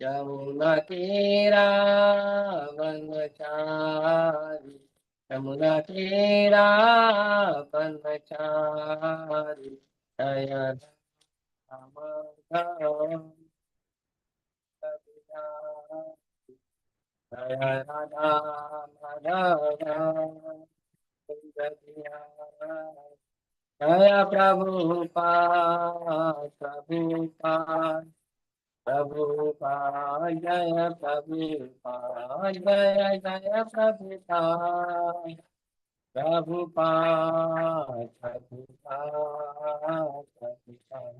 यमुना तीरा वनचारी, यमुना तीरा वनचारी, जय राम राम जय राधा माधव जय प्रभुपाद प्रभुपाद प्रभुपाद जय प्रभुपाद जय जय प्रभुपाद प्रभुपाद प्रभुपाद प्रभुपाद।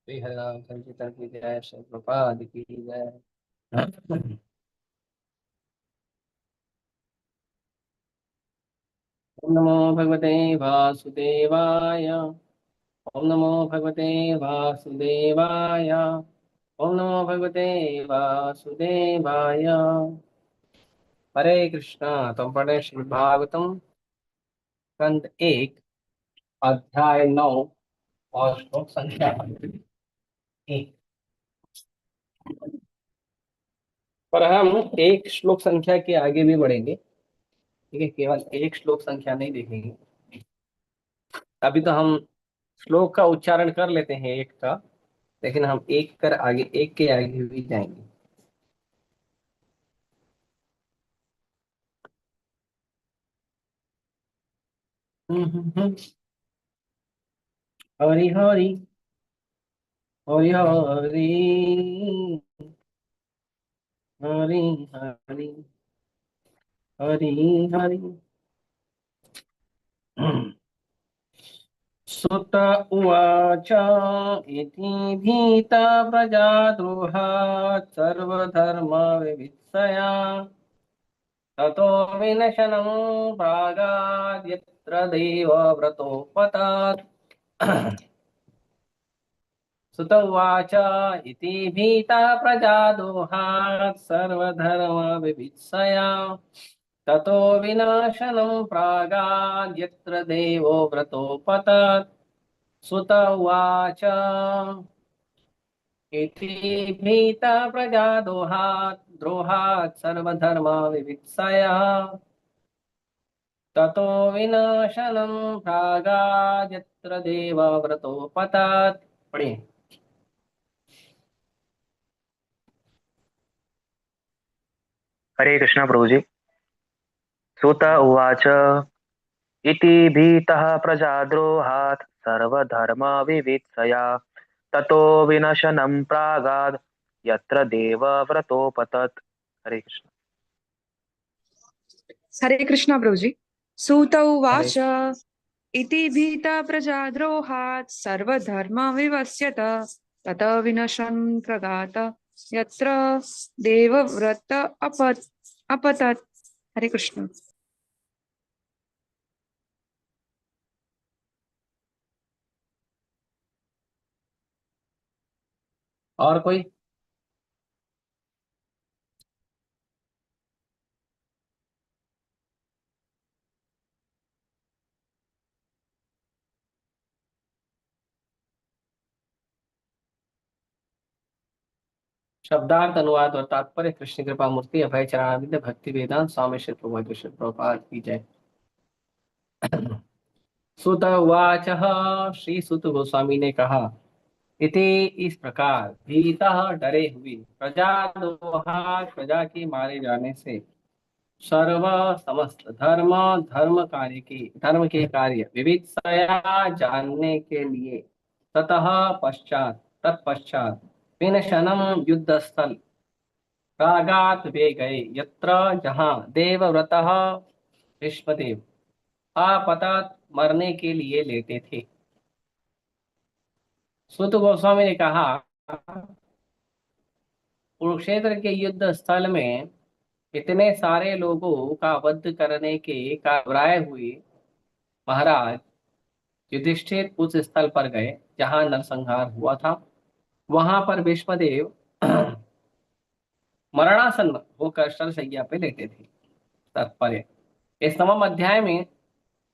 श्री हरिनाम संकीर्तन की जय, श्री प्रभुपाद की जय। ओम नमो भगवते वासुदेवाय, ओम नमो भगवते वासुदेवाय, ओम नमो भगवते वासुदेवाय। हरे कृष्णा। तो पढ़े श्रीमद् भागवतम स्कंद 1 अध्याय 9 और श्लोक संख्या 1। पर हम एक श्लोक संख्या के आगे भी बढ़ेंगे, ठीक है? केवल एक श्लोक संख्या नहीं देखेंगे। अभी तो हम श्लोक का उच्चारण कर लेते हैं एक का, लेकिन हम एक कर आगे, एक के आगे भी जाएंगे। हरि हरि हरि हरि हरि हरि हरि हरि। सुत उवाच इति भीता प्रजाद्रोहात् सर्वधर्मविवत्सया ततो विनशनं प्रागाद्यत्र देवव्रतोपतात्। सुत उवाच इति भीता प्रजादोहात् सर्वधर्मविवत्सया ततो विनाशनं प्रागाद्यत्र देवो व्रतोपतात्। सुत उवाच इति भीता प्रजादोहात् सर्वधर्मविवत्सया ततो विनाशनं प्रागाद्यत्र देवो व्रतोपतात्। पढ़िए। हरे कृष्ण प्रभु जी। सुत उवाच इति भीतः प्रजाद्रोहात् सर्वधर्मविवत्सया ततो विनशनं प्रागाद् यत्र देवव्रतोपतत्। हरे कृष्ण। हरे कृष्ण प्रभु जी। सूत हरे उवाच इति भीता प्रजाद्रोहात् सर्वधर्मविवस्यत तत विनशन् प्रगात यत्र देवव्रत अपतत्। हरे कृष्ण। और कोई? शब्दार्थ अनुवाद और तात्पर्य कृष्ण कृपा मूर्ति अभय चरणारविंद भक्ति वेदांत स्वामी श्री प्रभुपाद की जय। सुत उवाच, श्री सुत गोस्वामी ने कहा, इति इस प्रकार, भीतः डरे हुए, प्रजाद्रोहात् प्रजा के मारे जाने से, सर्व समस्त धर्म धर्म के कार्य विविधया जानने के लिए, ततः पश्चात तत्पश्चात विनशनम युद्ध स्थल प्रागात वे गए, यत्र जहाँ देवव्रतः विश्वदेव आपतात मरने के लिए लेटे थे। सुत गोस्वामी ने कहा, कुरुक्षेत्र के युद्ध स्थल में इतने सारे लोगों का वध करने के घबराए हुए महाराज युधिष्ठिर उस स्थल पर गए जहां नरसंहार हुआ था। वहां पर भीष्मदेव मरणासन्न होकर शरशैया पे लेटे थे। तात्पर्य, इस नवम अध्याय में,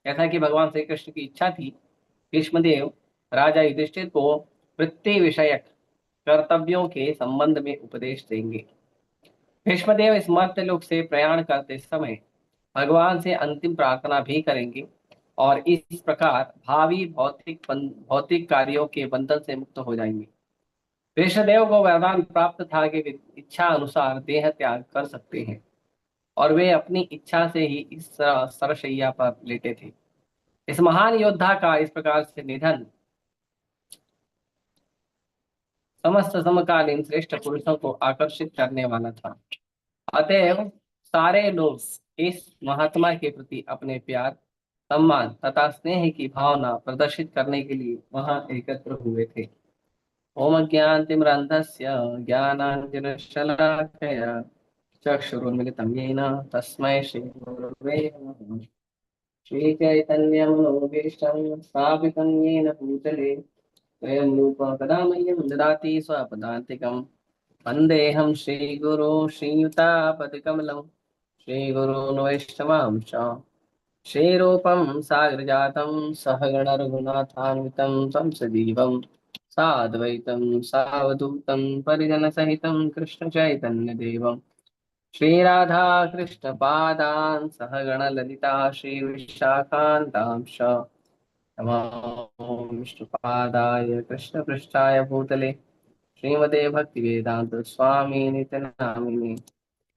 जैसा कि भगवान श्री कृष्ण की इच्छा थी, भीष्मदेव राजा युधिष्ठिर को वृत्ति विषयक कर्तव्यों के संबंध में उपदेश देंगे। भीष्मदेव इस मर्त्यलोक से प्रयाण करते समय भगवान से अंतिम प्रार्थना भी करेंगे और इस प्रकार भावी भौतिक कार्यों के बंधन से मुक्त हो जाएंगे। कृष्णदेव को वरदान प्राप्त था कि वे इच्छा अनुसार देह त्याग कर सकते हैं और वे अपनी इच्छा से ही इस सरशैया पर लेटे थे। इस महान योद्धा का इस प्रकार से निधन समस्त समकालीन श्रेष्ठ पुरुषों को आकर्षित करने वाला था। अतएव सारे लोग इस महात्मा के प्रति अपने प्यार, सम्मान तथा स्नेह की भावना प्रदर्शित करने के लिए वहां एकत्र हुए थे। ओम ज्ञानतिमिरन्धस्य ज्ञानाञ्जनशलाकया चक्षुरुन्मिलितं येन तस्मै श्रीगुरवे नमः। श्रीचैतन्यमनोभीष्टं स्थापितं येन भूतले स्वयं रूपं कदा मह्यं ददाति स्वपदान्तिकं। वन्देऽहं श्रीगुरो श्रीयुतापतिकमलं श्रीगुरून् वैष्णवांश श्रीरूपं सागरजातं सहगण रघुनाथान्वितं संसदीवं साद्वैतं सावधूतं परिजनसहितं कृष्णचैतन्यदेवं श्रीराधा कृष्णपादान् सहगण ललिता श्रीविशाखान्तांश नमो विष्णुपादाय कृष्णपृष्ठाय भूतले श्रीमते भक्तिवेदांत स्वामी नित्यनामिने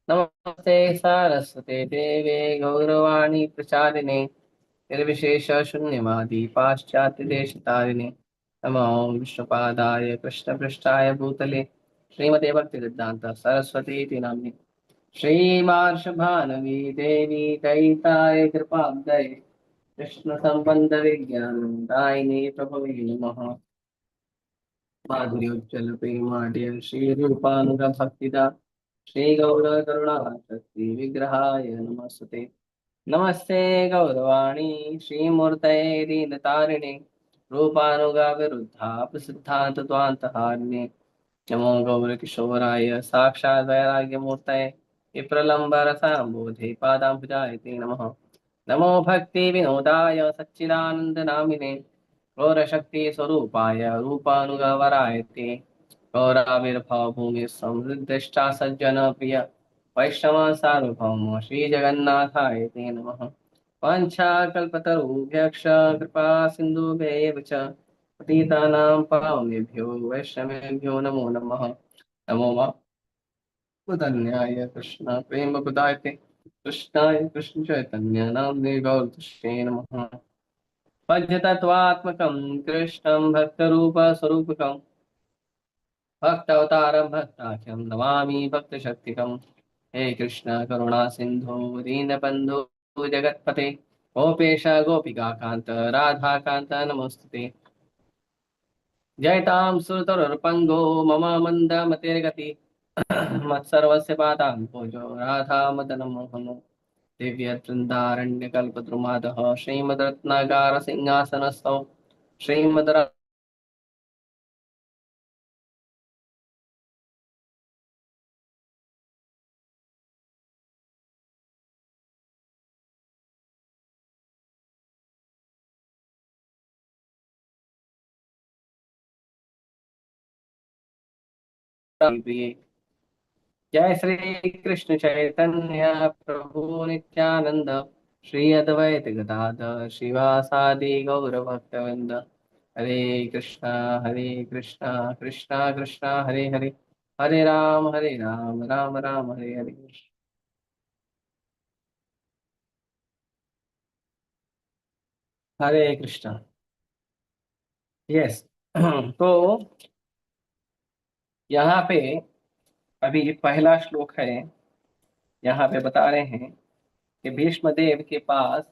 नमस्ते सारस्वते देवे गौरवाणी प्रचारिणे निर्विशेष शून्यवादी पाश्चात्य देश तारिणे नमो विष्णुपादाय कृष्णपृष्ठाय भूतले श्रीमते भक्तिवेदांत सरस्वती इति नाम्नि श्रीमार्ष भानवी देवी दयिताय कृपाब्धये कृष्ण संबंध विज्ञान दायिनी प्रभवे नमः। माधुर्योज्जल प्रेमाढ्य श्री रूपानुग भक्तिदा श्री गौर करुणा शक्ति विग्रहाय नमस्ते। नमस्ते गौरवाणी श्रीमूर्तये दीनतारिणे रूपानुगा विरुद्धा प्रसिद्धांत द्वांतहारिणे नमो गौरकिशोराय साक्षात् वैराग्यमूर्तये विप्रलम्बरसाम्बोधे पादाम्बुजाय ते नमः। नमो भक्ति विनोदाय सच्चिदानंद नामिने गौरशक्ति स्वरूपाय रूपानुगवराय ते गौराविर्भव भूमि समृद्धिष्टा सज्जन प्रिय वैष्णव सार्वभौम श्री जगन्नाथाय ते नमः। वाञ्छाकल्पतरुभ्यश्च कृपा सिन्धुभ्येव च पतितानां पावनेभ्यो वैष्णवेभ्यो नमो नमः। नमो धन्याय कृष्ण प्रेम प्रदायते कृष्णाय कृष्ण चैतन्य नाम्ने गौरतुष्टे नमः। पञ्चतत्त्वात्मकं कृष्णं भक्तरूपस्वरूपकं भक्तावतारं भक्ताख्यं नमामि भक्तशक्तिकं। हे कृष्ण करुणा सिन्धु दीनबन्धु जगत्पते गोपेश गोपिकान्त राधाकान्त नमोस्तुते। जयतां सुरतरुर्पङ्गो मम मन्दमतिर्गति मत्सर्वस्य पादाम्भोजो राधा मदनमोहनो दिव्यवृन्दारण्यकल्पद्रुमादः श्रीमद्रत्नागार सिंहासनस्थौ श्रीमद् प्रिय। जय श्री कृष्ण चैतन्य प्रभु नित्यानंद श्री अद्वैत गदाधर शिवासादि गौर भक्तवृंद। हरे कृष्णा कृष्णा कृष्णा हरे हरे हरे राम राम राम हरे हरे। हरे कृष्णा। यस तो यहाँ पे अभी पहला श्लोक है। यहाँ पे बता रहे हैं कि भीष्म देव के पास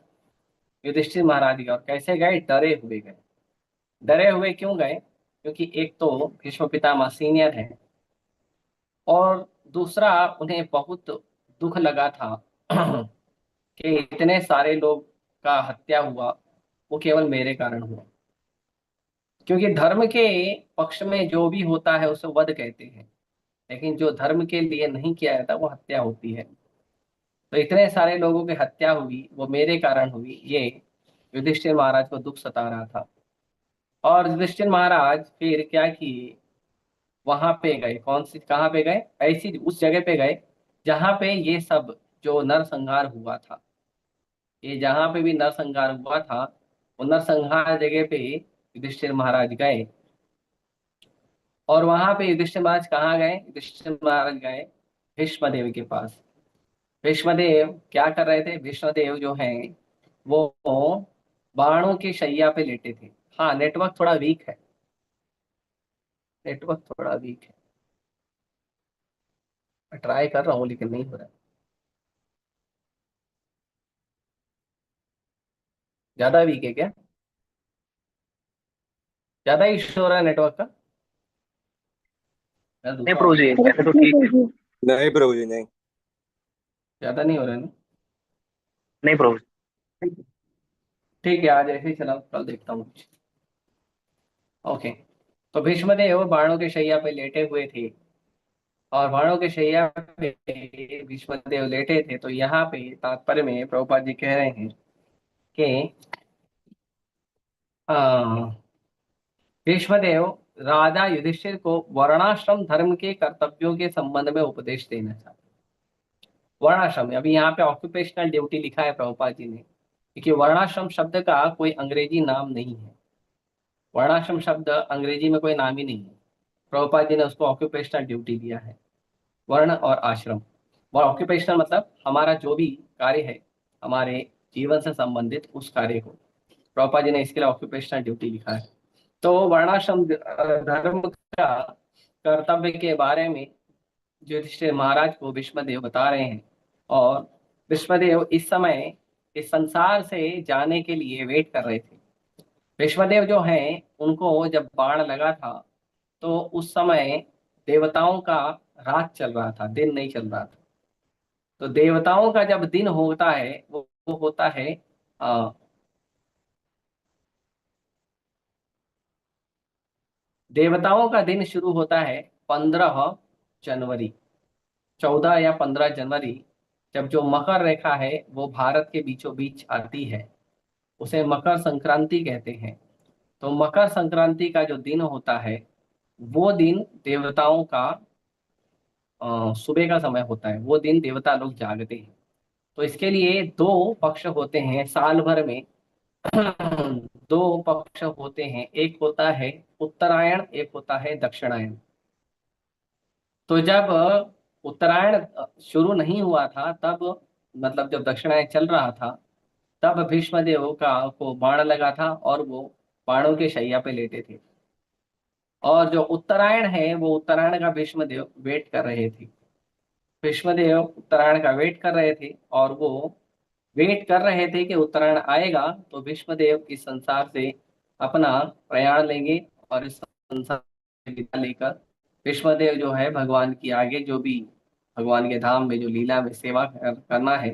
युधिष्ठिर महाराज गए और कैसे गए, डरे हुए गए। डरे हुए क्यों गए? क्योंकि एक तो भीष्म पितामह सीनियर है और दूसरा उन्हें बहुत दुख लगा था कि इतने सारे लोग का हत्या हुआ, वो केवल मेरे कारण हुआ। क्योंकि धर्म के पक्ष में जो भी होता है उसे वध कहते हैं, लेकिन जो धर्म के लिए नहीं किया जाता वो हत्या होती है। तो इतने सारे लोगों की हत्या हुई, वो मेरे कारण हुई, ये युधिष्ठिर महाराज को दुख सता रहा था। और युधिष्ठिर महाराज फिर क्या किए वहां पे गए। कौन सी, कहाँ पे गए? ऐसी उस जगह पे गए जहाँ पे ये सब जो नरसंहार हुआ था, ये जहाँ पे भी नरसंहार हुआ था, वो नरसंहार जगह पे युधिष्ठिर महाराज गए। और वहां पे युधिष्ठिर महाराज कहाँ गए? युधिष्ठिर महाराज गए भीष्म देव के पास। भीष्मदेव क्या कर रहे थे? भीष्मदेव जो हैं वो बाणों की शैया पे लेटे थे। हाँ, नेटवर्क थोड़ा वीक है, नेटवर्क थोड़ा वीक है। मैं ट्राई कर रहा हूँ लेकिन नहीं हो रहा। ज्यादा वीक है क्या? ज्यादा इशू हो रहा है नेटवर्क का? मैं नहीं दूसरा प्रभु जी, ऑप्शन, ऐसे तो ठीक है। नहीं प्रभु जी नहीं। ज्यादा नहीं हो रहा है ना? नहीं प्रभु जी। ठीक है। ठीक है, आज ऐसे ही चला, कल देखता हूँ कुछ। ओके। तो भीष्मदेव बाणों के शैया पे लेटे हुए थे, और बाणों के शैया पे भीष्मदेव लेटे थे। तो यहाँ पे तात्पर्य में प्रभुपाद जी कह रहे हैं कि भीष्मदेव राजा युधिष्ठिर को वर्णाश्रम धर्म के कर्तव्यों के संबंध में उपदेश देना चाहते। वर्णाश्रम, अभी यहाँ पे ऑक्यूपेशनल ड्यूटी लिखा है प्रभुपाद जी ने, क्योंकि वर्णाश्रम शब्द का कोई अंग्रेजी नाम नहीं है। वर्णाश्रम शब्द अंग्रेजी में कोई नाम ही नहीं है। प्रभुपाद जी ने उसको ऑक्यूपेशनल ड्यूटी दिया है, वर्ण और आश्रम। और ऑक्यूपेशनल मतलब हमारा जो भी कार्य है, हमारे जीवन से संबंधित उस कार्य को प्रभुपाद जी ने इसके लिए ऑक्यूपेशनल ड्यूटी लिखा है। तो वर्णाश्रम धर्म का कर्तव्य के बारे में युधिष्ठिर महाराज को भीष्मदेव बता रहे हैं। और भीष्मदेव इस समय इस संसार से जाने के लिए वेट कर रहे थे। भीष्मदेव जो हैं उनको जब बाण लगा था तो उस समय देवताओं का रात चल रहा था, दिन नहीं चल रहा था। तो देवताओं का जब दिन होता है वो होता है अ, देवताओं का दिन शुरू होता है 15 जनवरी, 14 या 15 जनवरी। जब जो मकर रेखा है वो भारत के बीचों बीच आती है, उसे मकर संक्रांति कहते हैं। तो मकर संक्रांति का जो दिन होता है वो दिन देवताओं का सुबह का समय होता है। वो दिन देवता लोग जागते हैं। तो इसके लिए दो पक्ष होते हैं साल भर में। दो पक्ष होते हैं, एक होता है उत्तरायण, एक होता है दक्षिणायन। तो जब उत्तरायण शुरू नहीं हुआ था तब, मतलब जब दक्षिणायन चल रहा था, तब भीष्मदेव का को बाण लगा था और वो बाणों के शैया पे लेटे थे। और जो उत्तरायण है वो उत्तरायण का भीष्मदेव वेट कर रहे थे। भीष्मदेव उत्तरायण का वेट कर रहे थे, और वो वेट कर रहे थे कि उत्तरायण आएगा तो भीष्मदेव इस संसार से अपना प्रयाण लेंगे। और इस संसार से विदा लेकर भीष्मदेव जो है भगवान की आगे जो भी भगवान के धाम में जो लीला में सेवा करना है,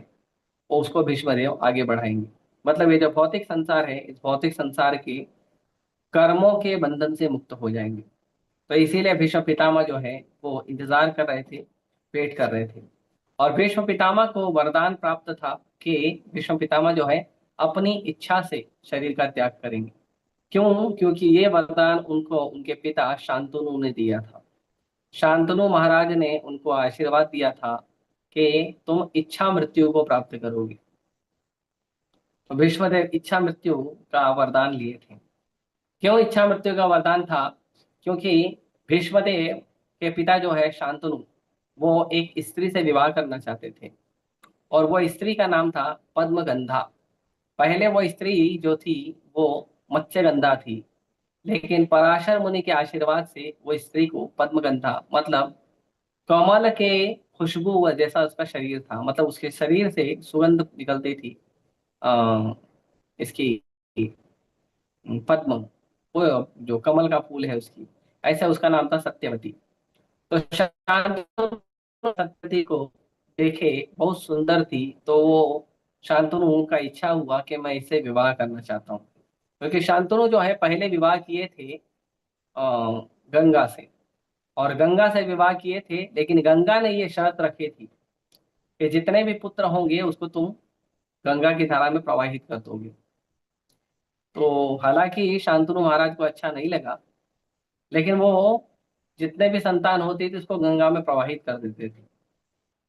वो उसको भीष्मदेव आगे बढ़ाएंगे। मतलब ये जो भौतिक संसार है, इस भौतिक संसार के कर्मों के बंधन से मुक्त हो जाएंगे। तो इसीलिए भीष्म पितामह जो है वो इंतजार कर रहे थे, वेट कर रहे थे। और भीष्म पितामह को वरदान प्राप्त था कि भीष्म पितामह जो है अपनी इच्छा से शरीर का त्याग करेंगे। क्यों? क्योंकि ये वरदान उनको उनके पिता शांतनु ने दिया था। शांतनु महाराज ने उनको आशीर्वाद दिया था कि तुम इच्छा मृत्यु को प्राप्त करोगे। तो भीष्मदेव इच्छा मृत्यु का वरदान लिए थे। क्यों इच्छा मृत्यु का वरदान था? क्योंकि भीष्मदेव के पिता जो है शांतनु, वो एक स्त्री से विवाह करना चाहते थे। और वो स्त्री का नाम था पद्मगंधा। पहले वो स्त्री जो थी वो मत्स्यगंधा थी, लेकिन पराशर मुनि के आशीर्वाद से वो स्त्री को पद्मगंधा, मतलब कमल के खुशबू जैसा उसका शरीर था, मतलब उसके शरीर से सुगंध निकलती थी। आ, इसकी पद्म, वो जो कमल का फूल है उसकी, ऐसा उसका नाम था सत्यवती। तो शांतनु सत्यवती को देखे, बहुत सुंदर थी, तो वो शांतनु का इच्छा हुआ कि मैं इससे विवाह करना चाहता हूँ। क्योंकि शांतनु जो है पहले विवाह किए थे गंगा से, और गंगा से विवाह किए थे, लेकिन गंगा ने ये शर्त रखी थी कि जितने भी पुत्र होंगे उसको तुम गंगा की धारा में प्रवाहित कर दोगे। तो हालांकि शांतनु महाराज को अच्छा नहीं लगा, लेकिन वो जितने भी संतान होती थी उसको गंगा में प्रवाहित कर देते थे।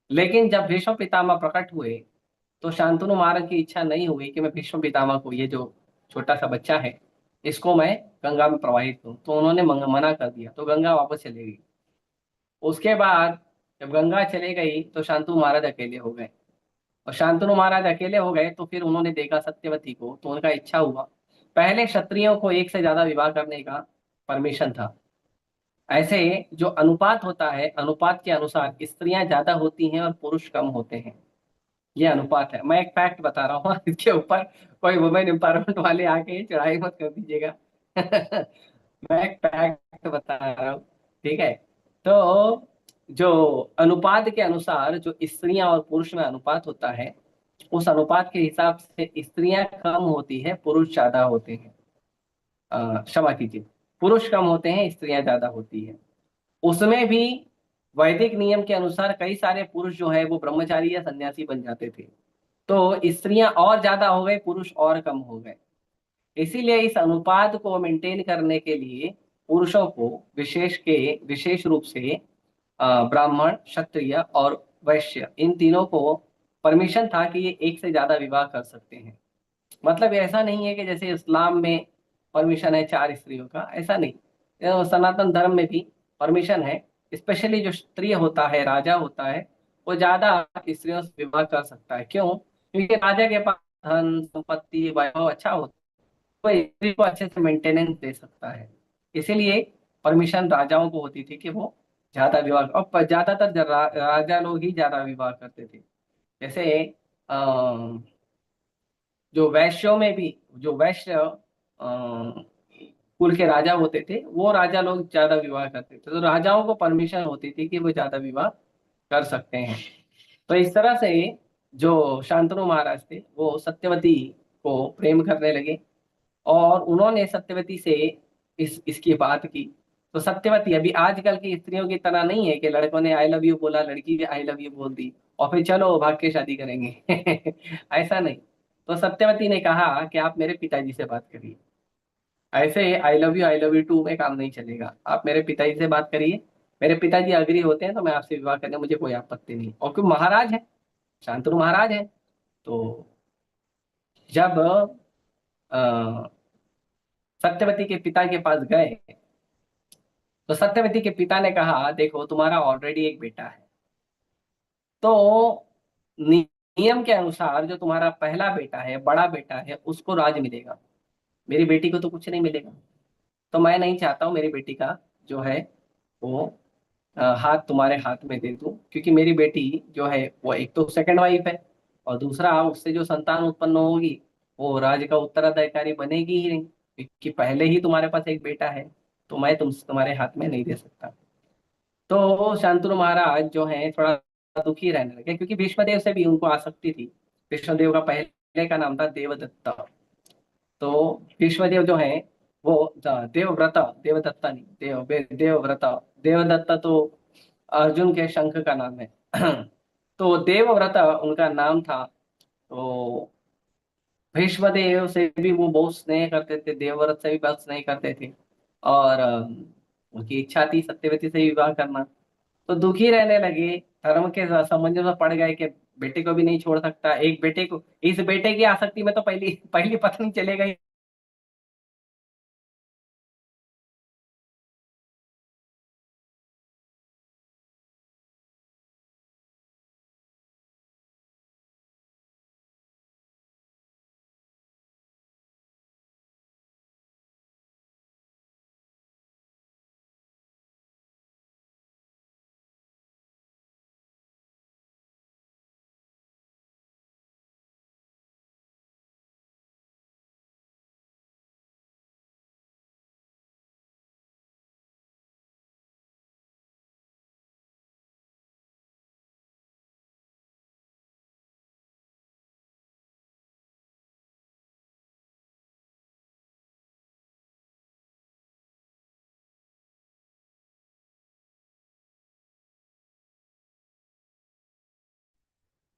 लेकिन जब भीष्म पितामह प्रकट हुए तो शांतनु महाराज की इच्छा नहीं हुई कि मैं भीष्म पितामह को, ये जो छोटा सा बच्चा है, इसको मैं गंगा में प्रवाहित करूं। तो उन्होंने मना कर दिया, तो गंगा वापस चली गई। उसके बाद जब गंगा चली गई तो शांतनु महाराज अकेले हो गए। और शांतनु महाराज अकेले हो गए तो फिर उन्होंने देखा सत्यवती को, तो उनका इच्छा हुआ। पहले क्षत्रियों को एक से ज्यादा विवाह करने का परमिशन था। ऐसे जो अनुपात होता है, अनुपात के अनुसार स्त्रियां ज्यादा होती हैं और पुरुष कम होते हैं। ये अनुपात है। मैं एक फैक्ट बता रहा हूँ इसके ऊपर कोई वुमेन एम्पावरमेंट वाले आके चढ़ाई मत कर दीजिएगा। मैं एक फैक्ट बता रहा हूँ, ठीक है। तो जो अनुपात के अनुसार जो स्त्रियां और पुरुष में अनुपात होता है, उस अनुपात के हिसाब से स्त्रियां कम होती है, पुरुष ज्यादा होते हैं। क्षमा कीजिए, पुरुष कम होते हैं, स्त्रियां ज्यादा होती है। उसमें भी वैदिक नियम के अनुसार कई सारे पुरुष जो है वो ब्रह्मचारी या सन्यासी बन जाते थे। तो स्त्रियां और ज्यादा हो गए, पुरुष और कम हो गए। इसीलिए इस अनुपात को मेंटेन करने के लिए पुरुषों को विशेष रूप से ब्राह्मण, क्षत्रिय और वैश्य, इन तीनों को परमिशन था कि ये एक से ज्यादा विवाह कर सकते हैं। मतलब ऐसा नहीं है कि जैसे इस्लाम में परमिशन है चार स्त्रियों का, ऐसा नहीं। सनातन धर्म में भी परमिशन है। स्पेशली जो क्षत्रिय होता है, राजा होता है, वो ज्यादा स्त्रियों से विवाह कर सकता है। क्यों? क्योंकि राजा के पास धन संपत्ति वैभव अच्छा होता है, वो स्त्री को अच्छे से मेंटेनेंस दे सकता है। इसीलिए परमिशन राजाओं को होती थी कि वो ज्यादा विवाह, और ज्यादातर राजा लोग ही ज्यादा विवाह करते थे। जैसे जो वैश्यों में भी, जो वैश्य कुल के राजा होते थे, वो राजा लोग ज्यादा विवाह करते थे। तो राजाओं को परमिशन होती थी कि वो ज्यादा विवाह कर सकते हैं। तो इस तरह से जो शांतनु महाराज थे वो सत्यवती को प्रेम करने लगे, और उन्होंने सत्यवती से इसकी बात की। तो सत्यवती अभी आजकल की स्त्रियों की तरह नहीं है कि लड़कों ने आई लव यू बोला, लड़की भी आई लव यू बोल दी और फिर चलो भाग के शादी करेंगे। ऐसा नहीं। तो सत्यवती ने कहा कि आप मेरे पिताजी से बात करिए। ऐसे आई लव यू टू में काम नहीं चलेगा। आप मेरे पिताजी से बात करिए, मेरे पिताजी अग्री होते हैं तो मैं आपसे विवाह करने, मुझे कोई आपत्ति नहीं। और क्यों, महाराज है, शांतनु महाराज है। तो जब सत्यवती के पिता के पास गए तो सत्यवती के पिता ने कहा, देखो तुम्हारा ऑलरेडी एक बेटा है, तो नियम के अनुसार जो तुम्हारा पहला बेटा है, बड़ा बेटा है, उसको राज मिलेगा, मेरी बेटी को तो कुछ नहीं मिलेगा। तो मैं नहीं चाहता हूँ मेरी बेटी का जो है वो हाथ तुम्हारे हाथ में दे दूं, क्योंकि मेरी बेटी जो है वो एक तो सेकंड वाइफ है, और दूसरा उससे जो संतान उत्पन्न होगी वो राज का उत्तराधिकारी बनेगी ही नहीं, क्योंकि पहले ही तुम्हारे पास एक बेटा है। तो मैं तुम्हारे हाथ में नहीं दे सकता। तो शांतनु महाराज जो है थोड़ा दुखी रहने लगे, क्योंकि भीष्मदेव से भी उनको आसक्ति थी। भीष्मदेव का पहले का नाम था देवदत्ता। तो भीष्मदेव जो है वो देवव्रत, देवदत्ता नहीं, देवव्रत। देवदत्ता तो अर्जुन के शंख का नाम है। तो देवव्रत उनका नाम था। तो भीष्मदेव से भी वो बहुत स्नेह करते थे, देवव्रत से भी बहुत स्नेह करते थे। और उनकी इच्छा थी सत्यवती से विवाह करना। तो दुखी रहने लगे, धर्म के संबंध में पड़ गए कि बेटे को भी नहीं छोड़ सकता, एक बेटे को, इस बेटे की आसक्ति में तो पहली पहली पत्नी चले गई।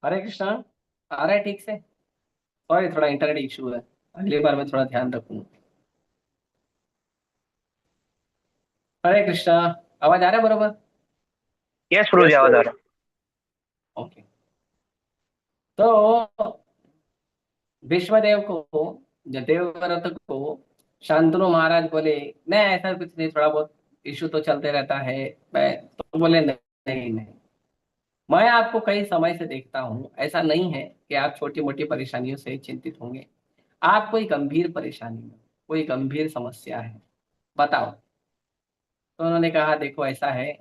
हरे कृष्णा। आ रहा है ठीक से? सॉरी, थोड़ा इंटरनेट इशू है, अगली बार मैं थोड़ा ध्यान रखूंगा। हरे कृष्णा। आवाज आ रहा है बरोबर? यस प्रभु जी, आवाज आ रहा है। ओके। तो विश्वदेव को, जो देवव्रत को, शांतनु महाराज बोले नहीं ऐसा कुछ नहीं, थोड़ा बहुत इशू तो चलते रहता है। मैं तो बोले नहीं नहीं नहीं, मैं आपको कई समय से देखता हूँ, ऐसा नहीं है कि आप छोटी मोटी परेशानियों से चिंतित होंगे। आप कोई गंभीर परेशानी में, कोई गंभीर समस्या है, बताओ। तो उन्होंने कहा देखो ऐसा है,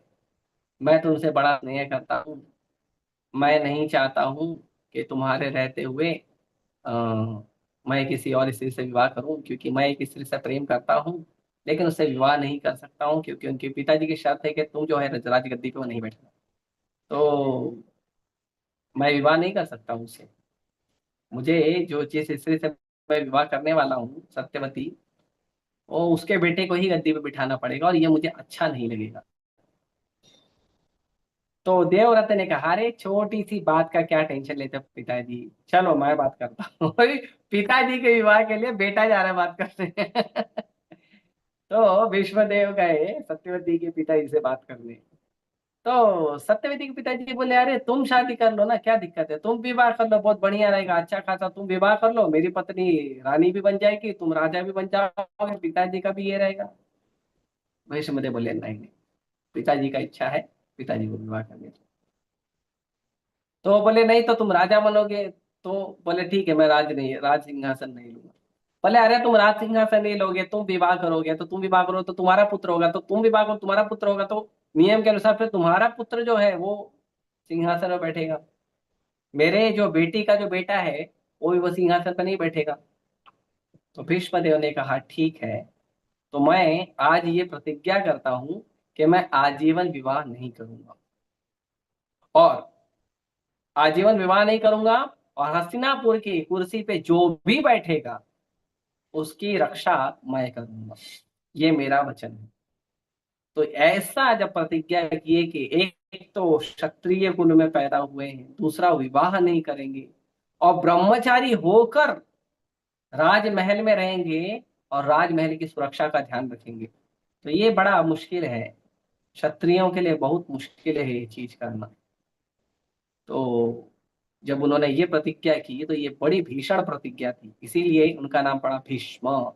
मैं तुमसे बड़ा स्नेह करता हूँ, मैं नहीं चाहता हूँ कि तुम्हारे रहते हुए अ, मैं किसी और स्त्री से विवाह करूं, क्योंकि मैं एक स्त्री से प्रेम करता हूं, लेकिन उससे विवाह नहीं कर सकता हूं क्योंकि उनके पिताजी की शर्त है कि तुम जो है राजगद्दी पे वो नहीं बैठना। तो मैं विवाह नहीं कर सकता हूं उससे। मुझे जो जिस स्त्री से मैं विवाह करने वाला हूँ, सत्यवती, वो उसके बेटे को ही गद्दी पे बिठाना पड़ेगा और ये मुझे अच्छा नहीं लगेगा। तो देवव्रत ने कहा अरे छोटी सी बात का क्या टेंशन लेते हो पिताजी, चलो मैं बात करता हूँ। पिताजी के विवाह के लिए बेटा जा रहा है बात करने। तो विश्वदेव गए सत्यवती के पिताजी से बात करने। तो सत्यवती के पिताजी बोले अरे तुम शादी कर लो ना, क्या दिक्कत है, तुम विवाह कर लो, बहुत बढ़िया रहेगा, अच्छा खासा तुम विवाह कर लो, मेरी पत्नी रानी भी बन जाएगी, तुम राजा भी बन जाओगे, पिताजी का भी ये रहेगा। वैश्वदेव बोले नहीं नहीं, पिताजी का इच्छा है, पिताजी को विवाह करने दो। तो बोले नहीं तो तुम राजा बनोगे। तो बोले ठीक है, मैं राज सिंहासन नहीं लूंगा। बोले अरे तुम राज सिंहासन नहीं लोगे, तुम विवाह करोगे, तो तुम विवाह करो तो तुम्हारा पुत्र होगा, तो तुम विवाह करो तुम्हारा पुत्र होगा, तो नियम के अनुसार फिर तुम्हारा पुत्र जो है वो सिंहासन पर बैठेगा, मेरे जो बेटी का जो बेटा है वो भी वो सिंहासन पर नहीं बैठेगा। तो भीष्मदेव ने कहा ठीक है, तो मैं आज ये प्रतिज्ञा करता हूं कि मैं आजीवन विवाह नहीं करूंगा, और आजीवन विवाह नहीं करूंगा, और हस्तिनापुर की कुर्सी पे जो भी बैठेगा उसकी रक्षा मैं करूंगा, ये मेरा वचन है। तो ऐसा जब प्रतिज्ञा किए कि एक तो क्षत्रिय कुल में पैदा हुए हैं, दूसरा विवाह नहीं करेंगे, और ब्रह्मचारी होकर राजमहल में रहेंगे और राजमहल की सुरक्षा का ध्यान रखेंगे, तो ये बड़ा मुश्किल है, क्षत्रियों के लिए बहुत मुश्किल है ये चीज करना। तो जब उन्होंने ये प्रतिज्ञा की तो ये बड़ी भीषण प्रतिज्ञा थी, इसीलिए उनका नाम पड़ा भीष्म।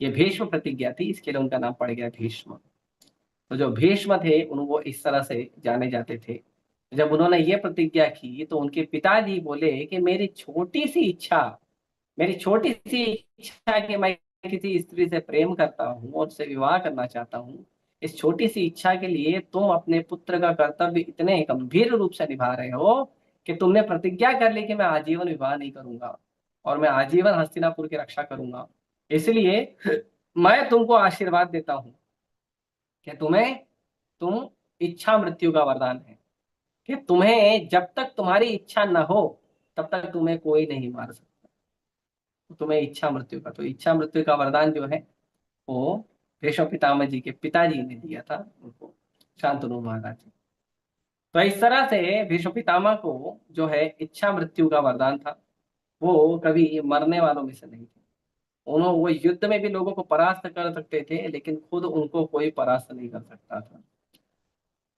ये भीष्म प्रतिज्ञा थी, इसके लिए उनका नाम पड़ गया भीष्म। तो जो भीष्म थे उन वो इस तरह से जाने जाते थे। जब उन्होंने ये प्रतिज्ञा की तो उनके पिताजी बोले कि मेरी छोटी सी इच्छा कि मैं किसी स्त्री से प्रेम करता हूँ और उससे विवाह करना चाहता हूँ, इस छोटी सी इच्छा के लिए तुम अपने पुत्र का कर्तव्य इतने गंभीर रूप से निभा रहे हो कि तुमने प्रतिज्ञा कर ली कि मैं आजीवन विवाह नहीं करूंगा और मैं आजीवन हस्तिनापुर की रक्षा करूंगा। इसलिए मैं तुमको आशीर्वाद देता हूँ कि तुम इच्छा मृत्यु का वरदान है, कि तुम्हें जब तक तुम्हारी इच्छा न हो तब तक तुम्हें कोई नहीं मार सकता। तो तुम्हें इच्छा मृत्यु का, तो इच्छा मृत्यु का वरदान जो है वो भीष्म पितामह जी के पिताजी ने दिया था उनको, शांतनु महाराज जी। तो इस तरह से भीष्म पितामह को जो है इच्छा मृत्यु का वरदान था, वो कभी मरने वालों में से नहीं थे। उन्होंने वो युद्ध में भी लोगों को परास्त कर सकते थे, लेकिन खुद उनको कोई परास्त नहीं कर सकता था।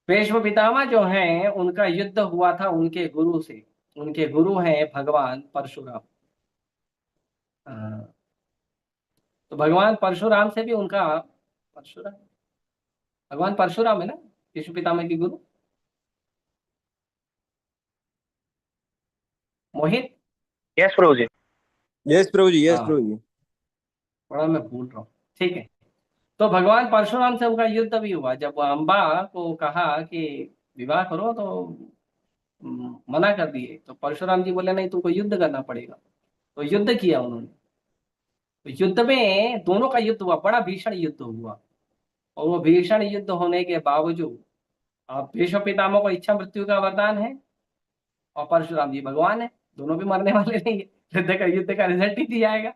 भीष्म पितामह जो हैं उनका युद्ध हुआ था उनके गुरु से, उनके गुरु हैं भगवान परशुराम। हाँ, तो भगवान परशुराम से भी उनका, परशुराम, भगवान परशुराम है ना भीष्म पितामह के गुरु, मोहित। यस प्रभु जी। यस प्रभु जी, यस हाँ, प्रभु जी। थोड़ा मैं भूल रहा हूँ, ठीक है। तो भगवान परशुराम से उनका युद्ध भी हुआ, जब वो अम्बा को कहा कि विवाह करो तो मना कर दिए, तो परशुराम जी बोले नहीं तुमको युद्ध करना पड़ेगा। तो युद्ध किया उन्होंने। तो युद्ध में दोनों का युद्ध हुआ, बड़ा भीषण युद्ध हुआ, और वो भीषण युद्ध होने के बावजूद अब भीष्म पितामह को इच्छा मृत्यु का वरदान है और परशुराम जी भगवान है, दोनों भी मरने वाले नहीं है, युद्ध का रिजल्ट ही दिया जाएगा।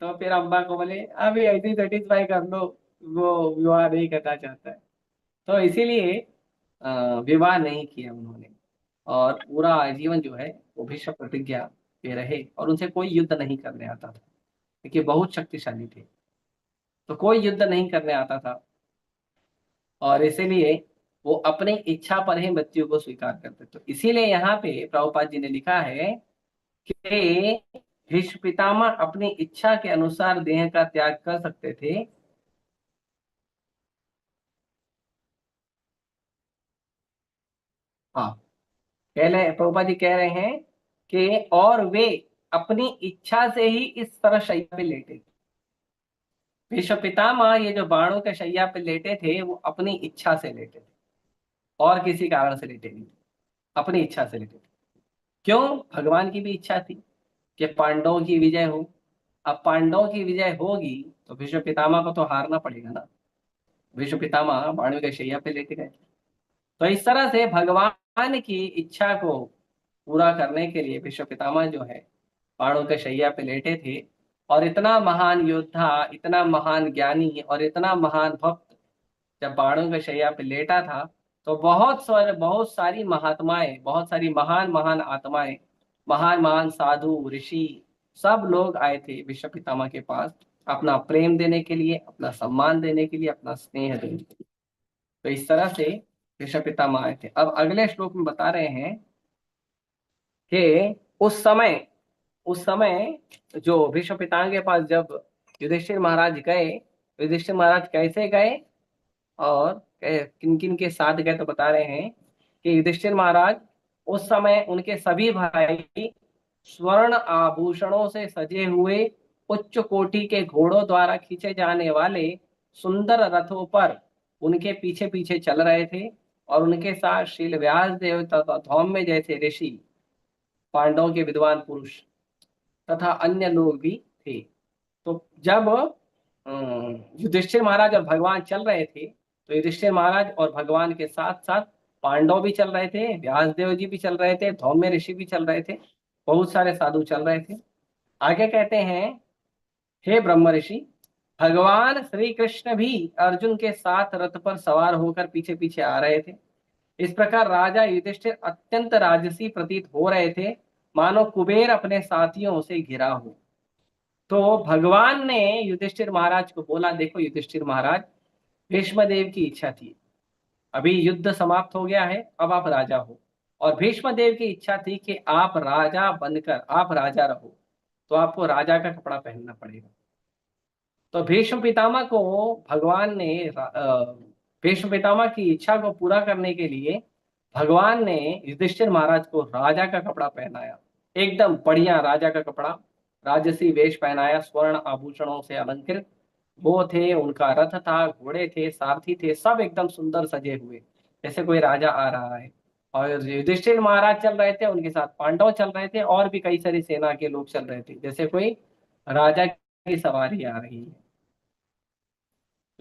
तो फिर अम्बा को बोले अभी ऐसी सेटिस्फाई कर लो, वो विवाह नहीं करना चाहता है। तो इसीलिए विवाह नहीं किया उन्होंने, और पूरा आजीवन जो है वो भीष्म प्रतिज्ञा पे रहे, और उनसे कोई युद्ध नहीं करने आता था क्योंकि बहुत शक्तिशाली थे, तो कोई युद्ध नहीं करने आता था। और इसीलिए वो अपनी इच्छा पर ही मृत्यु को स्वीकार करते। तो इसीलिए यहाँ पे प्रभुपाद जी ने लिखा है कि भीष्म पितामह अपनी इच्छा के अनुसार देह का त्याग कर सकते थे। हाँ, प्रभुपाद जी कह रहे हैं कि और वे अपनी इच्छा से ही इस तरह शैया पे लेटे थे। भीष्म पितामह ये जो बाणों के शैया पे लेटे थे वो अपनी इच्छा से लेटे थे, और किसी कारण से लेटे नहीं थे, अपनी इच्छा से लेटे थे। क्यों? भगवान की भी इच्छा थी कि पांडवों की विजय हो। अब पांडवों की विजय होगी तो भीष्म पितामह को तो हारना पड़ेगा ना। भीष्म पितामह बाणों के शैया पे लेटे गए। तो इस तरह से भगवान की इच्छा को पूरा करने के लिए भीष्म पितामह जो है बाणों के शैया पे लेटे थे। और इतना महान योद्धा, इतना महान ज्ञानी और इतना महान भक्त जब बाणों के शैया पे लेटा था तो बहुत सारी महात्माएं, बहुत सारी महान महान आत्माएं, महान महान साधु ऋषि सब लोग आए थे भीष्म पितामह के पास अपना प्रेम देने के लिए, अपना सम्मान देने के लिए, अपना स्नेह देने के लिए। तो इस तरह से भीष्म पितामह आए थे। अब अगले श्लोक में बता रहे हैं कि उस समय जो भीष्म पितामह के पास जब युधिष्ठिर महाराज गए, युधिष्ठिर महाराज कैसे गए और किन किन के साथ गए, तो बता रहे हैं कि युधिष्ठिर महाराज उस समय उनके सभी भाई स्वर्ण आभूषणों से सजे हुए उच्च कोटि के घोड़ों द्वारा खींचे जाने वाले सुंदर रथों पर उनके पीछे पीछे चल रहे थे। और उनके साथ शील व्यास देव तथा धौम्य जैसे ऋषि, पांडवों के विद्वान पुरुष तथा अन्य लोग भी थे। तो जब युधिष्ठिर महाराज और भगवान चल रहे थे तो युधिष्ठिर महाराज और भगवान के साथ साथ पांडव भी चल रहे थे, व्यासदेव जी भी चल रहे थे, धौम्य ऋषि भी चल रहे थे, बहुत सारे साधु चल रहे थे। आगे कहते हैं, हे ब्रह्म ऋषि, भगवान श्री कृष्ण भी अर्जुन के साथ रथ पर सवार होकर पीछे पीछे आ रहे थे। इस प्रकार राजा युधिष्ठिर अत्यंत राजसी प्रतीत हो रहे थे, मानो कुबेर अपने साथियों से घिरा हो। तो भगवान ने युधिष्ठिर महाराज को बोला, देखो युधिष्ठिर महाराज, भीष्म देव की इच्छा थी, अभी युद्ध समाप्त हो गया है, अब आप राजा हो, और भीष्म देव की इच्छा थी कि आप राजा बनकर आप राजा रहो, तो आपको राजा का कपड़ा पहनना पड़ेगा। तो भीष्म पितामह को भगवान ने भीष्म पितामह की इच्छा को पूरा करने के लिए भगवान ने युधिष्ठिर महाराज को राजा का कपड़ा पहनाया, एकदम बढ़िया राजा का कपड़ा, राजसी वेश पहनाया, स्वर्ण आभूषणों से अलंकृत वो थे, उनका रथ था, घोड़े थे, सारथी थे, सब एकदम सुंदर सजे हुए जैसे कोई राजा आ रहा है। और युधिष्ठिर महाराज चल रहे थे, उनके साथ पांडव चल रहे थे, और भी कई सारी सेना के लोग चल रहे थे, जैसे कोई राजा की सवारी आ रही है।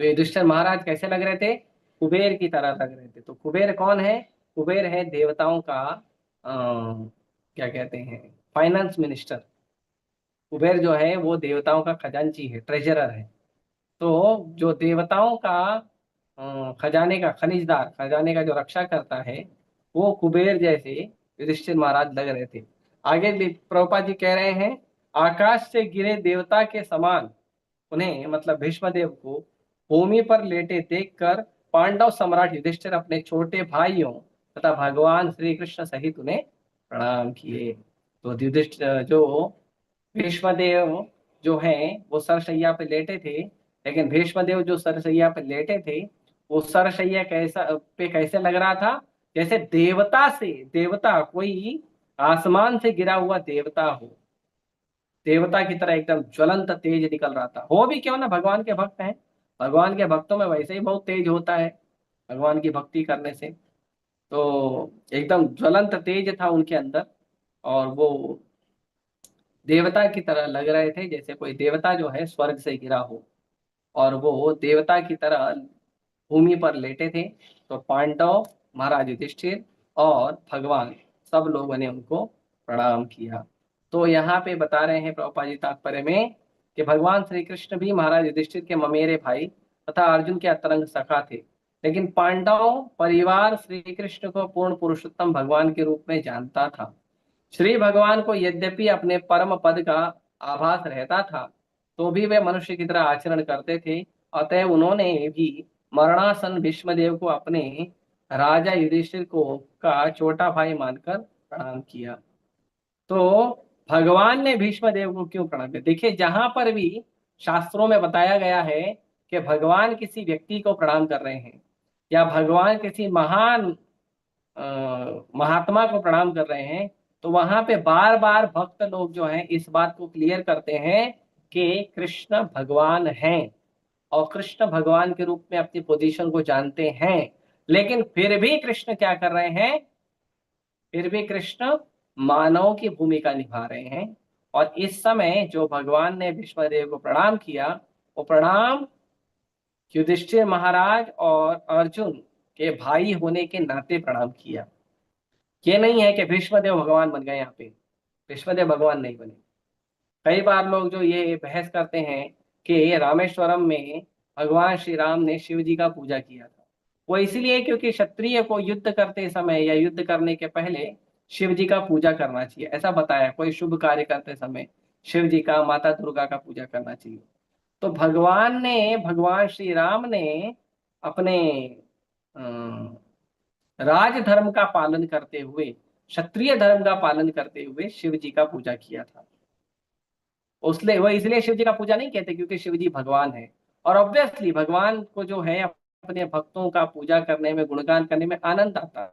तो युधिष्ठिर महाराज कैसे लग रहे थे? कुबेर की तरह लग रहे थे। तो कुबेर कौन है? कुबेर है देवताओं का क्या कहते हैं, फाइनेंस मिनिस्टर। कुबेर जो है वो देवताओं का खजांची है, ट्रेजरर है। तो जो देवताओं का खजाने का खनिजदार, खजाने का जो रक्षा करता है, वो कुबेर जैसे युधिष्ठिर महाराज लग रहे थे। आगे प्रभुपाद जी कह रहे हैं, आकाश से गिरे देवता के समान उन्हें, मतलब भीष्मदेव को भूमि पर लेटे देखकर पांडव सम्राट युधिष्ठिर अपने छोटे भाइयों तथा भगवान श्री कृष्ण सहित उन्हें प्रणाम किए। तो युधिष्ठिर जो भीष्मदेव जो हैं वो सरशैया पे लेटे थे, लेकिन भीष्मदेव जो सरशैया पे लेटे थे वो सरशैया कैसे लग रहा था? जैसे देवता कोई आसमान से गिरा हुआ देवता हो, देवता की तरह एकदम ज्वलंत तेज निकल रहा था। हो भी क्यों ना, भगवान के भक्त हैं, भगवान के भक्तों में वैसे ही बहुत तेज होता है भगवान की भक्ति करने से। तो एकदम ज्वलंत तेज था उनके अंदर, और वो देवता की तरह लग रहे थे, जैसे कोई देवता जो है स्वर्ग से गिरा हो, और वो देवता की तरह भूमि पर लेटे थे। तो पांडव, महाराज युधिष्ठिर और भगवान सब लोगों ने उनको प्रणाम किया। तो यहाँ पे बता रहे हैं प्रभुपाद जी तात्पर्य में कि भगवान श्री कृष्ण भी महाराज युधिष्ठिर के ममेरे भाई तथा अर्जुन के अंतरंग सखा थे, लेकिन पांडव परिवार श्री कृष्ण को पूर्ण पुरुषोत्तम भगवान के रूप में जानता था। श्री भगवान को यद्यपि अपने परम पद का आभास रहता था, तो भी वे मनुष्य की तरह आचरण करते थे, अतः उन्होंने भी मरणासन भीष्मदेव को अपने राजा युधिष्ठिर को का छोटा भाई मानकर प्रणाम किया। तो भगवान ने भीष्मदेव को क्यों प्रणाम किया? देखिए, जहां पर भी शास्त्रों में बताया गया है कि भगवान किसी व्यक्ति को प्रणाम कर रहे हैं या भगवान किसी महान महात्मा को प्रणाम कर रहे हैं, तो वहां पे बार बार भक्त लोग जो हैं इस बात को क्लियर करते हैं कि कृष्ण भगवान हैं और कृष्ण भगवान के रूप में अपनी पोजीशन को जानते हैं। लेकिन फिर भी कृष्ण क्या कर रहे हैं? फिर भी कृष्ण मानव की भूमिका निभा रहे हैं। और इस समय जो भगवान ने भीष्मदेव को प्रणाम किया, वो प्रणाम युधिष्ठिर महाराज और अर्जुन के भाई होने के नाते प्रणाम किया। ये नहीं है कि भीष्मदेव भगवान बन गए। यहाँ पे भीष्मदेव भगवान नहीं बने। कई बार लोग जो ये बहस करते हैं कि रामेश्वरम में भगवान श्री राम ने शिव जी का पूजा किया था, वो इसलिए क्योंकि क्षत्रिय को युद्ध करते समय या युद्ध करने के पहले शिव जी का पूजा करना चाहिए, ऐसा बताया। कोई शुभ कार्य करते समय शिव जी का, माता दुर्गा का पूजा करना चाहिए। तो भगवान श्री राम ने अपने राजधर्म का पालन करते हुए, क्षत्रिय धर्म का पालन करते हुए शिव जी का पूजा किया था। उसलिए वो इसलिए शिव जी का पूजा नहीं कहते क्योंकि शिव जी भगवान है। और ऑब्वियसली भगवान को जो है अपने भक्तों का पूजा करने में, गुणगान करने में आनंद आता है।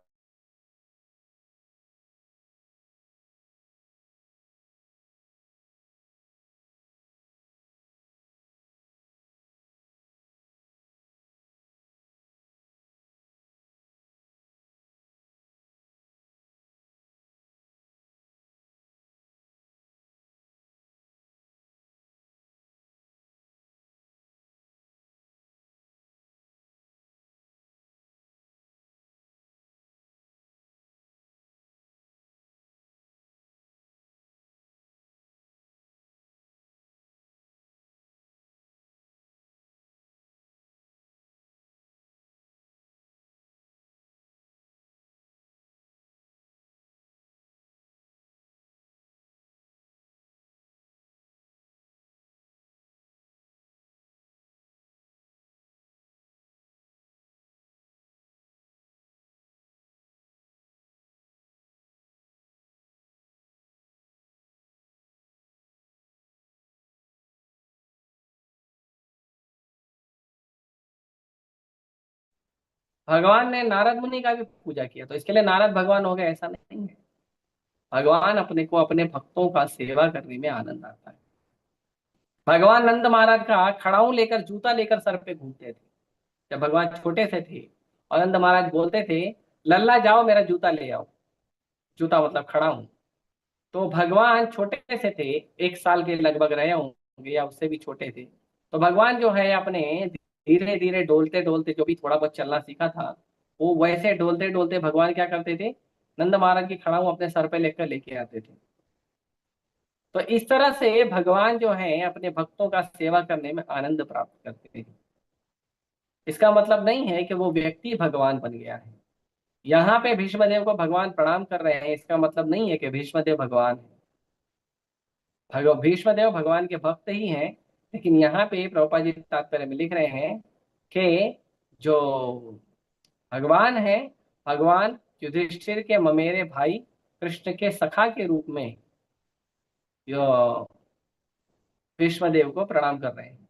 भगवान ने नारद मुनि का भी पूजा किया, तो इसके लिए नारद भगवान हो गए ऐसा नहीं है। भगवान अपने को अपने भक्तों का सेवा करने में आनंद आता है। भगवान नंद महाराज का खड़ाऊ लेकर, जूता लेकर सर पे घूमते थे जब भगवान छोटे से थे। और नंद महाराज बोलते थे, लल्ला जाओ मेरा जूता ले आओ। जूता मतलब खड़ाऊ। तो भगवान छोटे से थे, 1 साल के लगभग रहे होंगे या उससे भी छोटे थे। तो भगवान जो है अपने धीरे धीरे डोलते डोलते, जो भी थोड़ा बहुत चलना सीखा था, वो वैसे डोलते डोलते भगवान क्या करते थे, नंद महाराज की खड़ाऊ अपने सर पे लेकर लेके आते थे। तो इस तरह से भगवान जो है अपने भक्तों का सेवा करने में आनंद प्राप्त करते हैं। इसका मतलब नहीं है कि वो व्यक्ति भगवान बन गया है। यहाँ पे भीष्मदेव को भगवान प्रणाम कर रहे हैं, इसका मतलब नहीं है कि भीष्मदेव भगवान है। भीष्मदेव भगवान के भक्त ही हैं। लेकिन यहाँ पे प्रभुपाद जी तात्पर्य में लिख रहे हैं कि जो भगवान है, भगवान युधिष्ठिर के ममेरे भाई कृष्ण के सखा के रूप में जो भीष्मदेव को प्रणाम कर रहे हैं।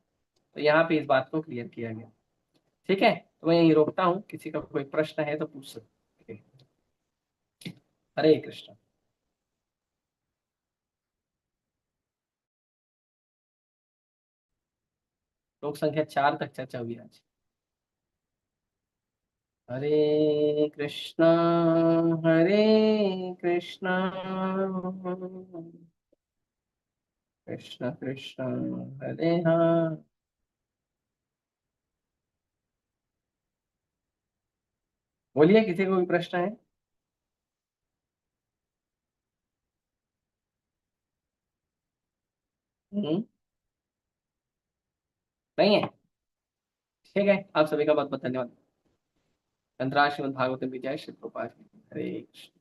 तो यहाँ पे इस बात को क्लियर किया गया। ठीक है, तो मैं यहीं रोकता हूँ। किसी का कोई प्रश्न है तो पूछ सकते हैं। हरे कृष्ण। लोक संख्या 4 तक चर्चा हुई आज। हरे कृष्णा, हरे कृष्णा, कृष्ण कृष्ण हरे हरे। बोलिए, किसी को भी प्रश्न है? हम्म, नहीं है? ठीक है, आप सभी का बहुत बहुत धन्यवाद। अंतराल श्रीमद् भागवत विजय श्री प्रभुपाद की। हरे कृष्ण।